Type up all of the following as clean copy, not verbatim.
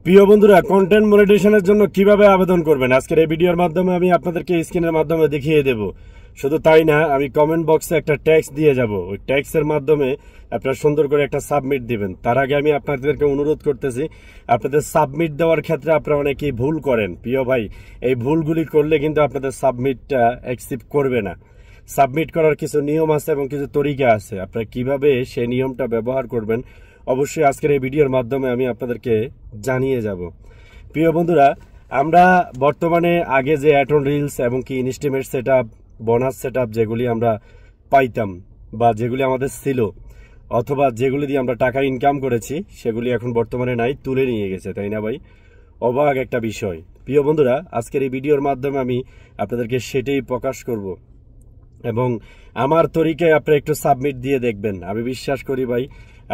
প্রিয় বন্ধুরা, কন্টেন্ট মনিটাইজেশনের জন্য কিভাবে আবেদন করবেন আজকের এই ভিডিওর মাধ্যমে আমি আপনাদেরকে স্ক্রিনের মাধ্যমে দেখিয়ে দেব। শুধু তাই না, আমি কমেন্ট বক্সে একটা ট্যাক্স দিয়ে যাব। ওই ট্যাক্সের মাধ্যমে আপনারা সুন্দর করে একটা সাবমিট দিবেন। তার আগে আমি আপনাদেরকে অনুরোধ করতেছি, আপনাদের সাবমিট দেওয়ার ক্ষেত্রে আপনারা অনেকেই ভুল করেন। প্রিয় ভাই, এই ভুলগুলি করলে কিন্তু আপনাদের সাবমিটটা অ্যাকসেপ্ট করবে না। সাবমিট করার কিছু নিয়ম আছে এবং কিছু তরিকা আছে। আপনারা কিভাবে সেই নিয়মটা ব্যবহার করবেন অবশ্যই আজকের এই ভিডিওর মাধ্যমে আমি আপনাদেরকে জানিয়ে যাব। প্রিয় বন্ধুরা, আমরা বর্তমানে আগে যে অ্যাটন রিলস এবং কি ইনস্টিমেট সেটআপ, বোনাস সেটআপ যেগুলি আমরা পাইতাম বা যেগুলি আমাদের ছিল অথবা যেগুলি দিয়ে আমরা টাকা ইনকাম করেছি সেগুলি এখন বর্তমানে নাই, তুলে নিয়ে গেছে, তাই না ভাই? অবাক একটা বিষয়। প্রিয় বন্ধুরা, আজকের এই ভিডিওর মাধ্যমে আমি আপনাদেরকে সেটাই প্রকাশ করব এবং আমার তরিকায় আপনারা একটু সাবমিট দিয়ে দেখবেন। আমি বিশ্বাস করি ভাই,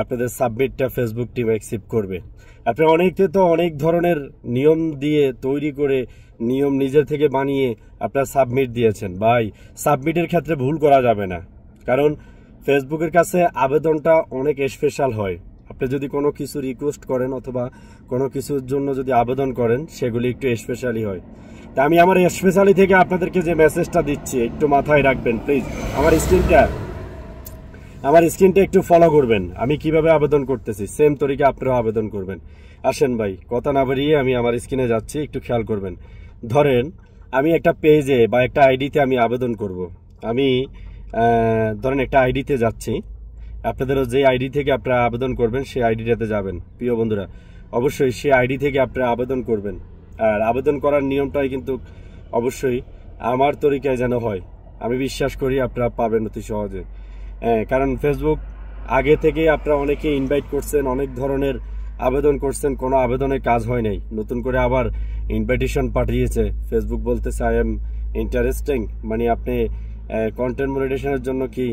আপনাদের সাবমিটটা ফেসবুক টিম অ্যাকসেপ্ট করবে। আপনারা অনেকে তো অনেক ধরনের নিয়ম দিয়ে তৈরি করে নিয়ম নিজের থেকে বানিয়ে আপনারা সাবমিট দিয়েছেন। ভাই, সাবমিটের ক্ষেত্রে ভুল করা যাবে না, কারণ ফেসবুকের কাছে আবেদনটা অনেক স্পেশাল হয়। আপনি যদি কোনো কিছু রিকোয়েস্ট করেন অথবা কোনো কিছুর জন্য যদি আবেদন করেন সেগুলি একটু স্পেশালি হয়। তা আমি আমার স্পেশালি থেকে আপনাদেরকে যে মেসেজটা দিচ্ছি একটু মাথায় রাখবেন প্লিজ। আমার স্ক্রিনটা একটু ফলো করবেন। আমি কিভাবে আবেদন করতেছি সেম তরিকা আপনারাও আবেদন করবেন। আসেন ভাই, কথা না বাড়িয়ে আমি আমার স্ক্রিনে যাচ্ছি, একটু খেয়াল করবেন। ধরেন আমি একটা পেজে বা একটা আইডিতে আমি আবেদন করব। আমি ধরেন একটা আইডিতে যাচ্ছি। আপনাদেরও যে আইডি থেকে আপনারা আবেদন করবেন সেই আইডিটাতে যাবেন। প্রিয় বন্ধুরা, অবশ্যই সেই আইডি থেকে আপনারা আবেদন করবেন। আর আবেদন করার নিয়মটাই কিন্তু অবশ্যই আমার তরিকায় যেন হয়। আমি বিশ্বাস করি আপনারা পাবেন অতি সহজে। কারণ ফেসবুক আগে থেকে আপনারা অনেকে ইনভাইট করছেন, অনেক ধরনের আবেদন করছেন, কোনো আবেদনের কাজ হয় নাই। নতুন করে আবার ইনভাইটেশন পাঠিয়েছে ফেসবুক, বলতেছে আই এম ইন্টারেস্টিং, মানে আপনি কন্টেন্ট মনিটাইজেশনের জন্য কি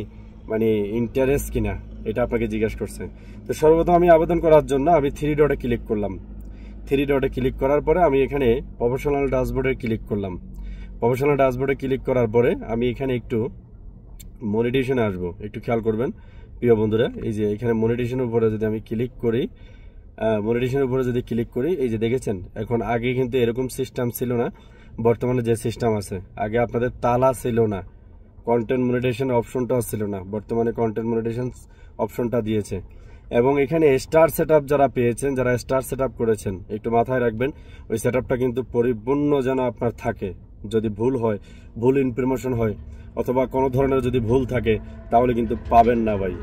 মানে ইন্টারেস্ট কিনা এটা আপনাকে জিজ্ঞেস করছে। তো সর্বপ্রথম আমি আবেদন করার জন্য আমি থ্রি ডটে ক্লিক করলাম। থ্রি ডটে ক্লিক করার পরে আমি এখানে প্রফেশনাল ড্যাশবোর্ডে ক্লিক করলাম। প্রফেশনাল ড্যাশবোর্ডে ক্লিক করার পরে আমি এখানে একটু মনিটাইজেশনে আসবো। একটু খেয়াল করবেন প্রিয় বন্ধুরা, এই যে এখানে মনিটাইজেশনের উপরে যদি আমি ক্লিক করি, মনিটাইজেশনের উপরে যদি ক্লিক করি, এই যে দেখেছেন এখন আগে কিন্তু এরকম সিস্টেম ছিল না, বর্তমানে যে সিস্টেম আছে। আগে আপনাদের তালা ছিল না, কন্টেন্ট মনিটাইজেশন অপশনটাও ছিল না, বর্তমানে কন্টেন্ট মনিটাইজেশন অপশনটা দিয়েছে। এবং এখানে স্টার সেটআপ যারা পেয়েছেন, যারা স্টার সেটআপ করেছেন, একটু মাথায় রাখবেন ওই সেটআপটা কিন্তু পরিপূর্ণ যেন আপনার থাকে। যদি ভুল হয়, ভুল ইনফরমেশন হয় অথবা কোনো ধরনের যদি ভুল থাকে তাহলে কিন্তু পাবেন না ভাই।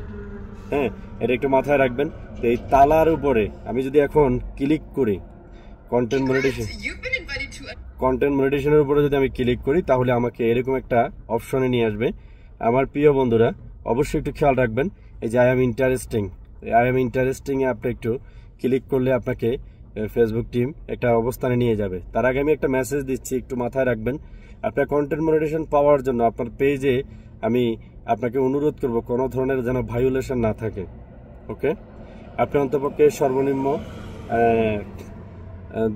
হ্যাঁ, এটা একটু মাথায় রাখবেন। তো এই তালার উপরে আমি যদি এখন ক্লিক করি, কন্টেন্ট মনিটাইজেশনের উপরে যদি আমি ক্লিক করি তাহলে আমাকে এরকম একটা অপশনে নিয়ে আসবে। আমার প্রিয় বন্ধুরা, অবশ্যই একটু খেয়াল রাখবেন, এই যে আই এম ইন্টারেস্টিং এ আপনি একটু ক্লিক করলে আপনাকে ফেসবুক টিম একটা অবস্থানে নিয়ে যাবে। তার আগে আমি একটা মেসেজ দিচ্ছি, একটু মাথায় রাখবেন। আপনার কন্টেন্ট মনিটাইজেশন পাওয়ার জন্য আপনার পেজে আমি আপনাকে অনুরোধ করব কোনো ধরনের যেন ভায়োলেশন না থাকে। ওকে, আপনি অন্তপক্ষে সর্বনিম্ন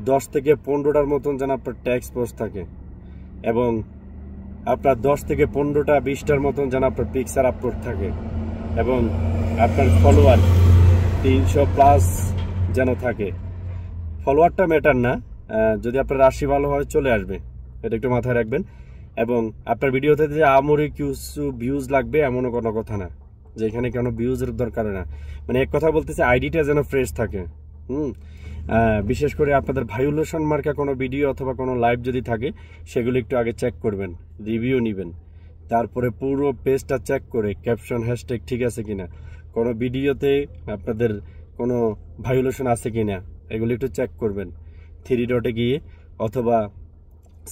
10 থেকে 15টার মতন যেন আপনার ট্যাক্স পোস্ট থাকে এবং আপনার 10 থেকে 15টা 20টার মতন যেন আপনার পিকচার আপলোড থাকে এবং আপনার ফলোয়ার 300+ যেন থাকে। ফলোয়ারটা ম্যাটার না, যদি আপনার রাশি ভালো হয় চলে আসবে, এটা একটু মাথায় রাখবেন। এবং আপনার ভিডিওতে যে আমরি কিছু ভিউজ লাগবে এমনও কোনো কথা না, যে এখানে কোনো ভিউজের দরকার না। মানে এক কথা বলতেছে আইডিটা যেন ফ্রেশ থাকে। বিশেষ করে আপনাদের ভায়োলেশন মার্কা কোনো ভিডিও অথবা কোনো লাইভ যদি থাকে সেগুলো একটু আগে চেক করবেন, রিভিউ নেবেন। তারপরে পুরো পেজটা চেক করে ক্যাপশন হ্যাশট্যাগ ঠিক আছে কিনা, কোনো ভিডিওতে আপনাদের কোনো ভায়োলেশন আছে কিনা এগুলো একটু চেক করবেন। থ্রি ডটে গিয়ে অথবা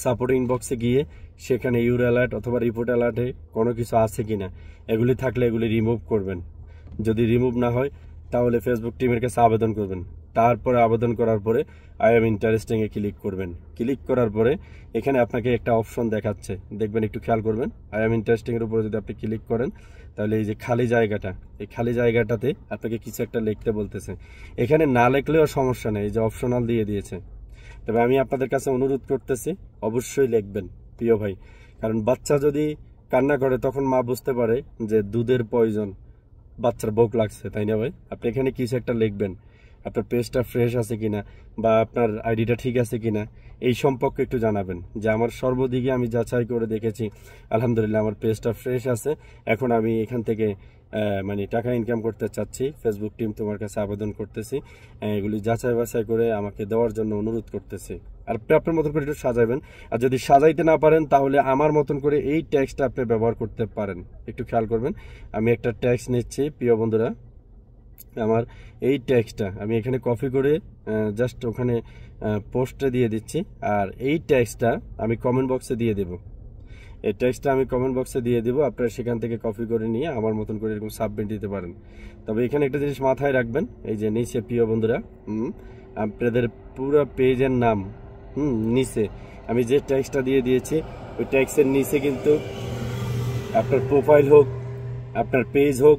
সাপোর্ট ইনবক্সে গিয়ে সেখানে ইউর অ্যালার্ট অথবা রিপোর্ট অ্যালার্টে কোনো কিছু আছে কিনা এগুলি থাকলে এগুলি রিমুভ করবেন। যদি রিমুভ না হয় তাহলে ফেসবুক টিমের কাছে আবেদন করবেন। তারপরে আবেদন করার পরে I am interesting A click করবেন। ক্লিক করার পরে এখানে আপনাকে একটা অপশন দেখাচ্ছে, দেখবেন, একটু খেয়াল করবেন। আই এম ইন্টারেস্টিং এর উপরে যদি আপনি ক্লিক করেন তাহলে এই যে খালি জায়গাটা, এই খালি জায়গাটাতে আপনাকে কিছু একটা লিখতে বলতেছে। এখানে না লিখলেও সমস্যা নেই, এই যে অপশনাল দিয়ে দিয়েছে। তবে আমি আপনাদের কাছে অনুরোধ করতেছি অবশ্যই লিখবেন প্রিয় ভাই, কারণ বাচ্চা যদি কান্না করে তখন মা বুঝতে পারে যে দুধের প্রয়োজন, বাচ্চার ভোগ লাগছে, তাই না ভাই? আপনি এখানে কিছু একটা লিখবেন। আপনার পেজটা ফ্রেশ আছে কিনা বা আপনার আইডিটা ঠিক আছে কিনা এই সম্পর্কে একটু জানাবেন। যে আমার সর্বদিকে আমি যাচাই করে দেখেছি, আলহামদুলিল্লাহ আমার পেজটা ফ্রেশ আছে, এখন আমি এখান থেকে মানে টাকা ইনকাম করতে চাচ্ছি, ফেসবুক টিম তোমার কাছে আবেদন করতেছি, এগুলি যাচাই বাছাই করে আমাকে দেওয়ার জন্য অনুরোধ করতেছি। আর আপনি আপনার মতন করে একটু সাজাবেন, আর যদি সাজাইতে না পারেন তাহলে আমার মতন করে এই ট্যাক্সটা আপনি ব্যবহার করতে পারেন, একটু খেয়াল করবেন। আমি একটা ট্যাক্স নিচ্ছি প্রিয় বন্ধুরা, আমার এই ট্যাক্সটা আমি এখানে কপি করে জাস্ট ওখানে পোস্টে দিয়ে দিচ্ছি, আর এই ট্যাক্সটা আমি কমেন্ট বক্সে দিয়ে দেব। এই ট্যাক্সটা আমি কমেন্ট বক্সে দিয়ে দেবো, আপনারা সেখান থেকে কপি করে নিয়ে আমার মতন করে এরকম সাবমিট দিতে পারেন। তবে এখানে একটা জিনিস মাথায় রাখবেন, এই যে নিচে প্রিয় বন্ধুরা আপনাদের পুরো পেজের নাম নিচে আমি যে ট্যাক্সটা দিয়ে দিয়েছি ওই ট্যাক্সের নিচে কিন্তু আপনার প্রোফাইল হোক আপনার পেজ হোক,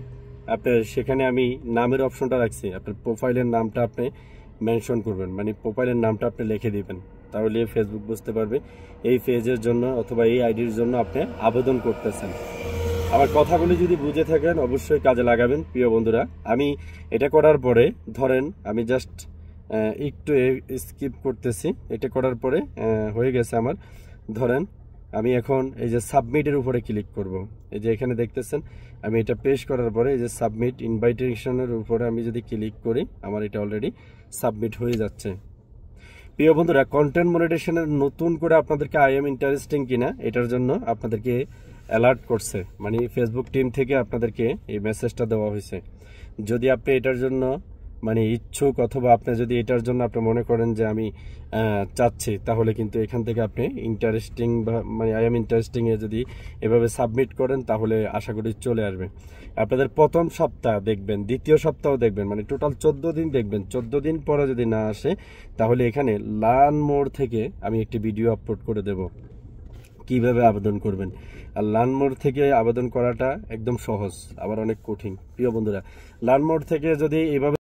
আপনার সেখানে আমি নামের অপশনটা রাখছি, আপনার প্রোফাইলের নামটা আপনি মেনশন করবেন, মানে প্রোফাইলের নামটা আপনি লিখে দিবেন, তাহলে ফেসবুক বুঝতে পারবে এই পেজের জন্য অথবা এই আইডির জন্য আপনি আবেদন করতেছেন। আমার কথাগুলি যদি বুঝে থাকেন অবশ্যই কাজে লাগাবেন প্রিয় বন্ধুরা। আমি এটা করার পরে ধরেন আমি জাস্ট একটু স্কিপ করতেছি, এটা করার পরে হয়ে গেছে আমার। ধরেন আমি এখন এই যে সাবমিটের উপরে ক্লিক করব, এই যে এখানে দেখতেছেন আমি এটা পেশ করার পরে এই যে সাবমিট ইনভাইটেশনের উপরে আমি যদি ক্লিক করি আমার এটা অলরেডি সাবমিট হয়ে যাচ্ছে। প্রিয় বন্ধুরা, কন্টেন্ট মনিটাইজেশনের নতুন করে আপনাদেরকে আই এম ইন্টারেস্টিং কিনা এটার জন্য আপনাদেরকে অ্যালার্ট করছে, মানে ফেসবুক টিম থেকে আপনাদেরকে এই মেসেজটা দেওয়া হয়েছে। যদি আপনি এটার জন্য মানে ইচ্ছুক অথবা আপনি যদি এটার জন্য আপনি মনে করেন যে আমি চাচ্ছি, তাহলে কিন্তু এখান থেকে আপনি ইন্টারেস্টিং বা মানে আই এম ইন্টারেস্টিংয়ে যদি এভাবে সাবমিট করেন তাহলে আশা করি চলে আসবে। আপনাদের প্রথম সপ্তাহ দেখবেন, দ্বিতীয় সপ্তাহ দেখবেন, মানে টোটাল 14 দিন দেখবেন। 14 দিন পরে যদি না আসে তাহলে এখানে লার্ন মোর থেকে আমি একটি ভিডিও আপলোড করে দেব কিভাবে আবেদন করবেন। আর লার্ন মোর থেকে আবেদন করাটা একদম সহজ, আবার অনেক কঠিন। প্রিয় বন্ধুরা, লার্ন মোর থেকে যদি এভাবে